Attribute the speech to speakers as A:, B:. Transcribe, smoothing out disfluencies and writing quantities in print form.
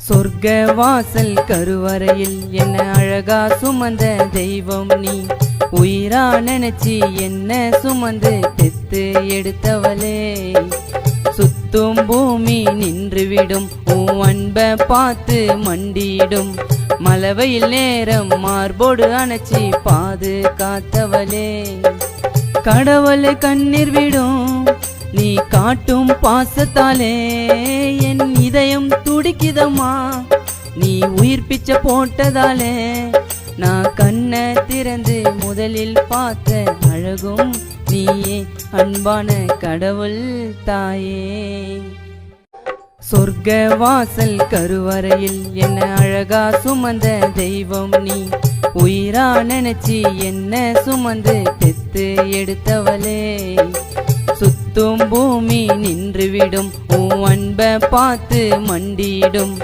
A: சொர்க்க வாசல் கருவறையில் என்ன அழகா சுமந்த தெய்வம் நீ. உயிரா நினைச்சி என்ன சுமந்து பெத்து எடுத்தவளே. சுத்தும் பூமி நின்றுவிடும் உன் அன்ப பார்த்து மண்டியிடும். மலவையில் நேரம் மார்போடு அணைச்சி பாதுகாத்தவளே. கடவுளை கண்ணீர் விடும் நீ காட்டும் பாசத்தாலே. என் இதயம் துடிக்குதம்மா நீ உயிர் பிச்சை போட்டதாலே. நான் கண்ணை திறந்து முதலில் பார்த்த அழகும் நீயே அன்பான கடவுள் தாயே. சொர்க்க வாசல் கருவறையில் என்ன அழகா சுமந்த தெய்வம் நீ. உயிரா நினைச்சி என்ன சுமந்து பெத்து எடுத்தவளே. சுத்தும் பூமி நின்றுவிடும் உன் அன்ப பார்த்து மண்டியிடும்.